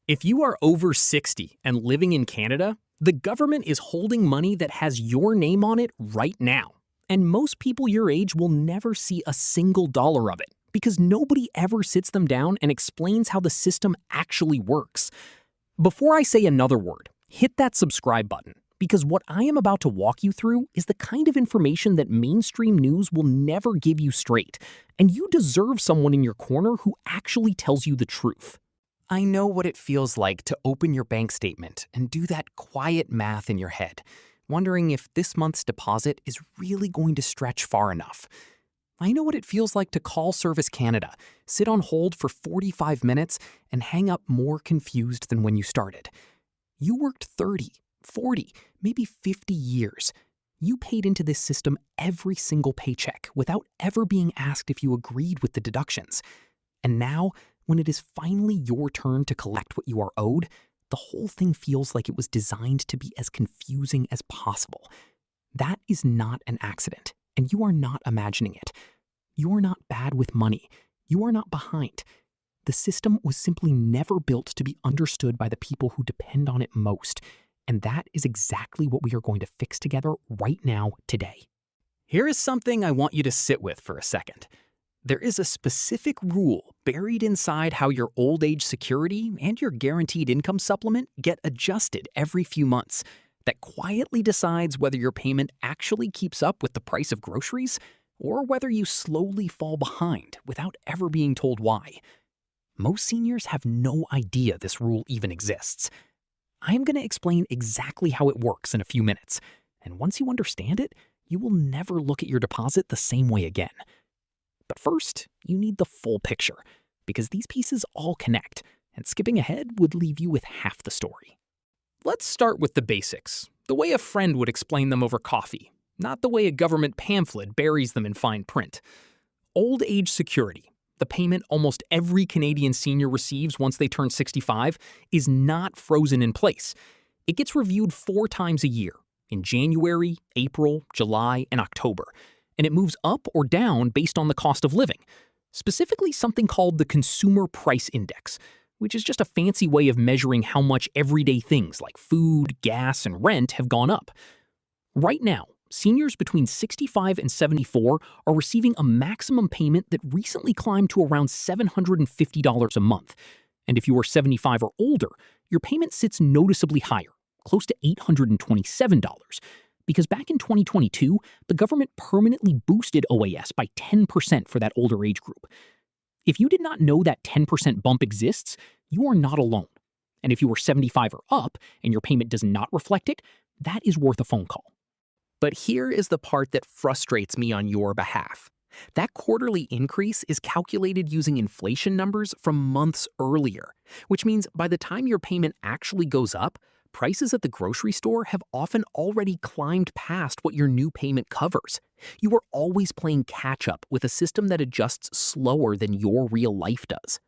If you are over 60 and living in Canada, the government is holding money that has your name on it right now. And most people your age will never see a single dollar of it because nobody ever sits them down and explains how the system actually works. Before I say another word, hit that subscribe button because what I am about to walk you through is the kind of information that mainstream news will never give you straight, and you deserve someone in your corner who actually tells you the truth. I know what it feels like to open your bank statement and do that quiet math in your head, wondering if this month's deposit is really going to stretch far enough. I know what it feels like to call Service Canada, sit on hold for 45 minutes, and hang up more confused than when you started. You worked 30, 40, maybe 50 years. You paid into this system every single paycheck without ever being asked if you agreed with the deductions. And now, when it is finally your turn to collect what you are owed, the whole thing feels like it was designed to be as confusing as possible. That is not an accident, and you are not imagining it. You are not bad with money. You are not behind. The system was simply never built to be understood by the people who depend on it most, and that is exactly what we are going to fix together right now, today. Here is something I want you to sit with for a second. There is a specific rule buried inside how your old age security and your guaranteed income supplement get adjusted every few months that quietly decides whether your payment actually keeps up with the price of groceries or whether you slowly fall behind without ever being told why. Most seniors have no idea this rule even exists. I am going to explain exactly how it works in a few minutes, and once you understand it, you will never look at your deposit the same way again. But first, you need the full picture, because these pieces all connect, and skipping ahead would leave you with half the story. Let's start with the basics, the way a friend would explain them over coffee, not the way a government pamphlet buries them in fine print. Old age security, the payment almost every Canadian senior receives once they turn 65, is not frozen in place. It gets reviewed 4 times a year, in January, April, July, and October. And it moves up or down based on the cost of living, specifically something called the Consumer Price Index, which is just a fancy way of measuring how much everyday things like food, gas, and rent have gone up. Right now, seniors between 65 and 74 are receiving a maximum payment that recently climbed to around $750 a month. And if you are 75 or older, your payment sits noticeably higher, close to $827. Because back in 2022, the government permanently boosted OAS by 10% for that older age group. If you did not know that 10% bump exists, you are not alone. And if you are 75 or up and your payment does not reflect it, that is worth a phone call. But here is the part that frustrates me on your behalf. That quarterly increase is calculated using inflation numbers from months earlier, which means by the time your payment actually goes up, prices at the grocery store have often already climbed past what your new payment covers. You are always playing catch-up with a system that adjusts slower than your real life does.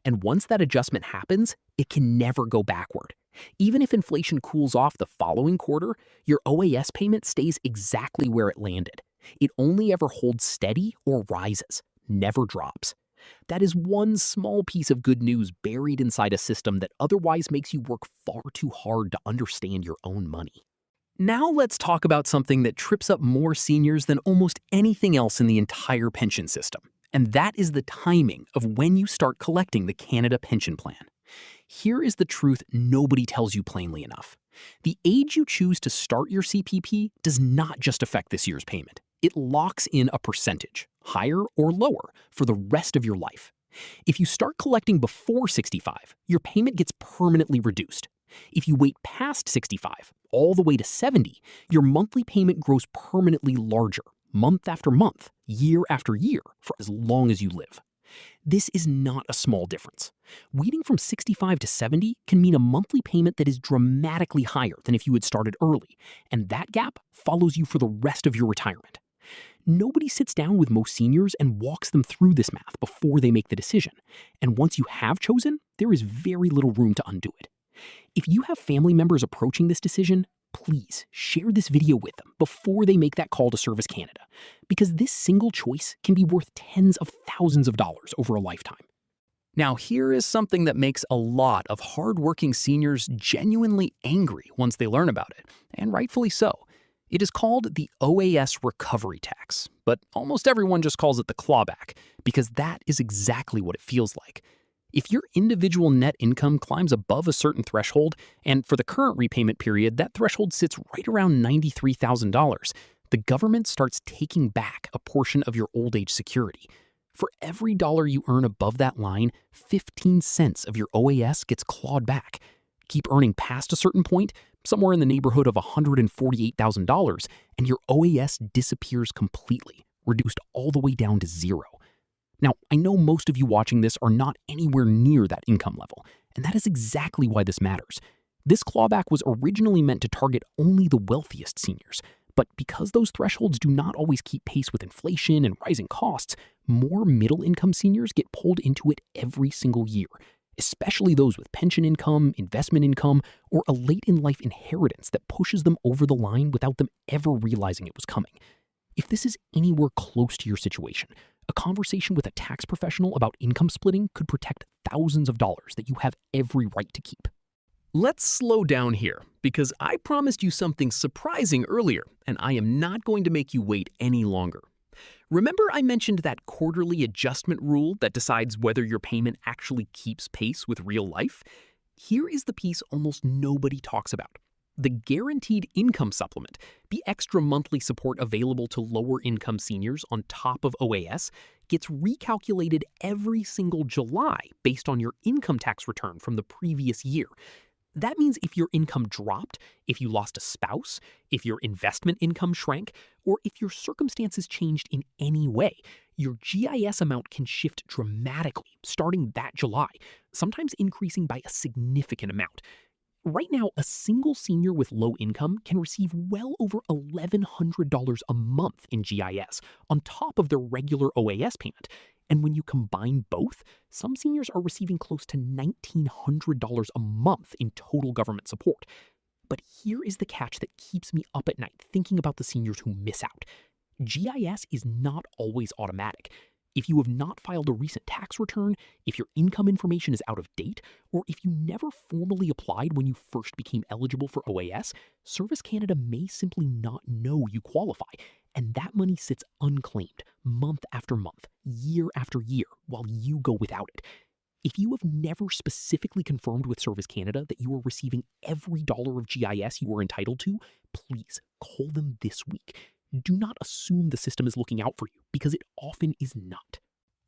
And once that adjustment happens, it can never go backward. Even if inflation cools off the following quarter, your OAS payment stays exactly where it landed. It only ever holds steady or rises, never drops. That is one small piece of good news buried inside a system that otherwise makes you work far too hard to understand your own money. Now let's talk about something that trips up more seniors than almost anything else in the entire pension system, and that is the timing of when you start collecting the Canada Pension Plan. Here is the truth nobody tells you plainly enough. The age you choose to start your CPP does not just affect this year's payment. It locks in a percentage, higher or lower, for the rest of your life. If you start collecting before 65, your payment gets permanently reduced. If you wait past 65, all the way to 70, your monthly payment grows permanently larger, month after month, year after year, for as long as you live. This is not a small difference. Waiting from 65 to 70 can mean a monthly payment that is dramatically higher than if you had started early, and that gap follows you for the rest of your retirement. Nobody sits down with most seniors and walks them through this math before they make the decision, and once you have chosen, there is very little room to undo it. If you have family members approaching this decision, please share this video with them before they make that call to Service Canada, because this single choice can be worth tens of thousands of dollars over a lifetime. Now, here is something that makes a lot of hardworking seniors genuinely angry once they learn about it, and rightfully so. It is called the OAS recovery tax, but almost everyone just calls it the clawback, because that is exactly what it feels like. If your individual net income climbs above a certain threshold, and for the current repayment period, that threshold sits right around $93,000, the government starts taking back a portion of your old age security. For every dollar you earn above that line, 15 cents of your OAS gets clawed back. Keep earning past a certain point, somewhere in the neighborhood of $148,000, and your OAS disappears completely, reduced all the way down to zero. Now, I know most of you watching this are not anywhere near that income level, and that is exactly why this matters. This clawback was originally meant to target only the wealthiest seniors, but because those thresholds do not always keep pace with inflation and rising costs, more middle-income seniors get pulled into it every single year, especially those with pension income, investment income, or a late-in-life inheritance that pushes them over the line without them ever realizing it was coming. If this is anywhere close to your situation, a conversation with a tax professional about income splitting could protect thousands of dollars that you have every right to keep. Let's slow down here, because I promised you something surprising earlier, and I am not going to make you wait any longer. Remember I mentioned that quarterly adjustment rule that decides whether your payment actually keeps pace with real life? Here is the piece almost nobody talks about. The Guaranteed Income Supplement, the extra monthly support available to lower-income seniors on top of OAS, gets recalculated every single July based on your income tax return from the previous year. That means if your income dropped, if you lost a spouse, if your investment income shrank, or if your circumstances changed in any way, your GIS amount can shift dramatically starting that July, sometimes increasing by a significant amount. Right now, a single senior with low income can receive well over $1,100 a month in GIS on top of their regular OAS payment. And when you combine both, some seniors are receiving close to $1,900 a month in total government support. But here is the catch that keeps me up at night thinking about the seniors who miss out. GIS is not always automatic. If you have not filed a recent tax return, if your income information is out of date, or if you never formally applied when you first became eligible for OAS, Service Canada may simply not know you qualify, and that money sits unclaimed month after month, year after year, while you go without it. If you have never specifically confirmed with Service Canada that you are receiving every dollar of GIS you are entitled to, please call them this week. Do not assume the system is looking out for you, because it often is not.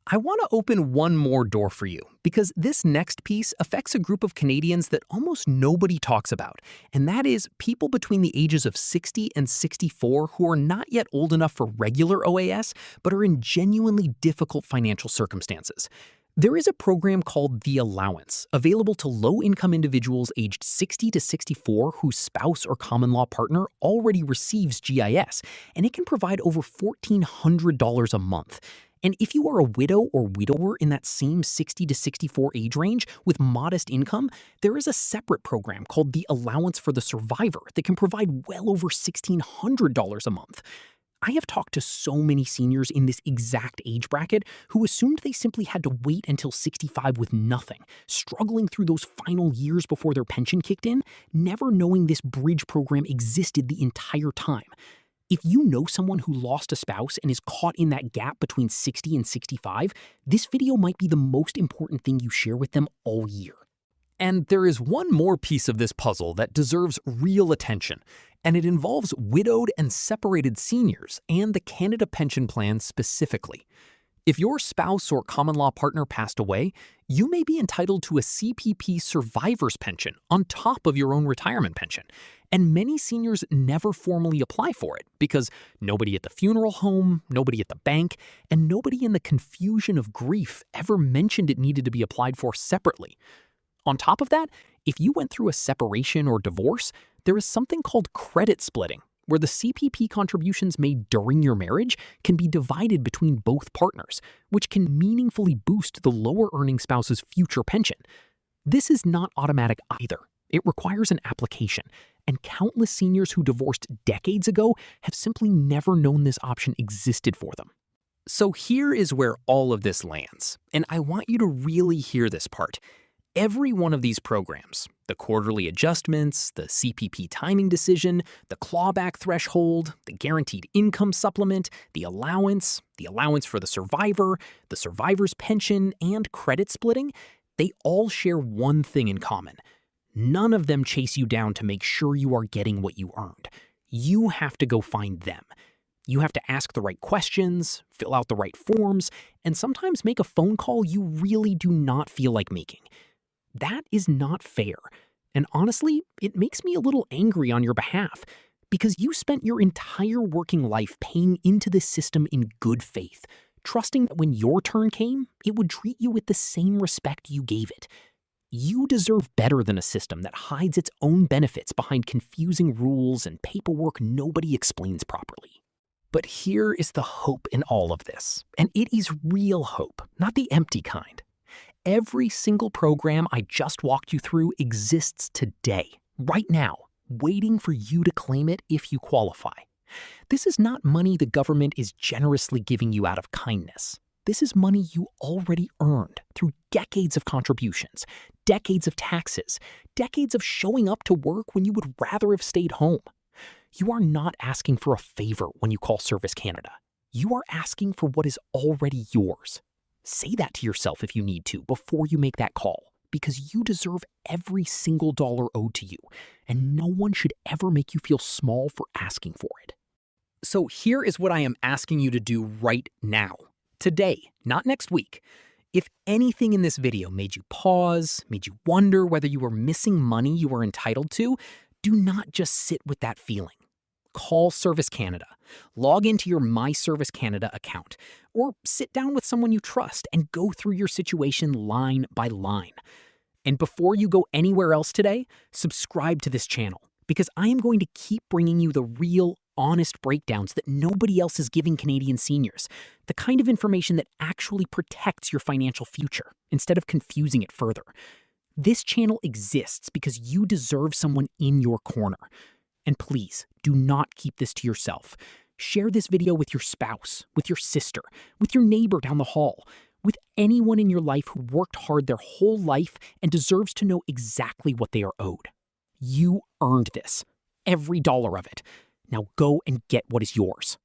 I want to open one more door for you, because this next piece affects a group of Canadians that almost nobody talks about, and that is people between the ages of 60 and 64 who are not yet old enough for regular OAS, but are in genuinely difficult financial circumstances. There is a program called The Allowance, available to low-income individuals aged 60 to 64 whose spouse or common law partner already receives GIS, and it can provide over $1,400 a month. And if you are a widow or widower in that same 60 to 64 age range with modest income, there is a separate program called the Allowance for the Survivor that can provide well over $1,600 a month. I have talked to so many seniors in this exact age bracket who assumed they simply had to wait until 65 with nothing, struggling through those final years before their pension kicked in, never knowing this bridge program existed the entire time. If you know someone who lost a spouse and is caught in that gap between 60 and 65, this video might be the most important thing you share with them all year. And there is one more piece of this puzzle that deserves real attention, and it involves widowed and separated seniors and the Canada Pension Plan specifically. If your spouse or common law partner passed away, you may be entitled to a CPP survivor's pension on top of your own retirement pension. And many seniors never formally apply for it because nobody at the funeral home, nobody at the bank, and nobody in the confusion of grief ever mentioned it needed to be applied for separately. On top of that, if you went through a separation or divorce, there is something called credit splitting, where the CPP contributions made during your marriage can be divided between both partners, which can meaningfully boost the lower-earning spouse's future pension. This is not automatic either. It requires an application, and countless seniors who divorced decades ago have simply never known this option existed for them. So here is where all of this lands, and I want you to really hear this part. Every one of these programs, the quarterly adjustments, the CPP timing decision, the clawback threshold, the guaranteed income supplement, the allowance for the survivor's pension, and credit splitting, they all share one thing in common. None of them chase you down to make sure you are getting what you earned. You have to go find them. You have to ask the right questions, fill out the right forms, and sometimes make a phone call you really do not feel like making. That is not fair. And honestly, it makes me a little angry on your behalf because you spent your entire working life paying into this system in good faith, trusting that when your turn came, it would treat you with the same respect you gave it. You deserve better than a system that hides its own benefits behind confusing rules and paperwork nobody explains properly. But here is the hope in all of this, and it is real hope, not the empty kind. Every single program I just walked you through exists today, right now, waiting for you to claim it if you qualify. This is not money the government is generously giving you out of kindness. This is money you already earned through decades of contributions, decades of taxes, decades of showing up to work when you would rather have stayed home. You are not asking for a favor when you call Service Canada. You are asking for what is already yours. Say that to yourself if you need to before you make that call, because you deserve every single dollar owed to you, and no one should ever make you feel small for asking for it. So here is what I am asking you to do right now. Today, not next week. If anything in this video made you pause, made you wonder whether you were missing money you were entitled to, do not just sit with that feeling. Call Service Canada, log into your My Service Canada account, or sit down with someone you trust and go through your situation line by line. And before you go anywhere else today, subscribe to this channel, because I am going to keep bringing you the real, honest breakdowns that nobody else is giving Canadian seniors, the kind of information that actually protects your financial future instead of confusing it further. This channel exists because you deserve someone in your corner. And please, do not keep this to yourself. Share this video with your spouse, with your sister, with your neighbor down the hall, with anyone in your life who worked hard their whole life and deserves to know exactly what they are owed. You earned this, every dollar of it. Now go and get what is yours.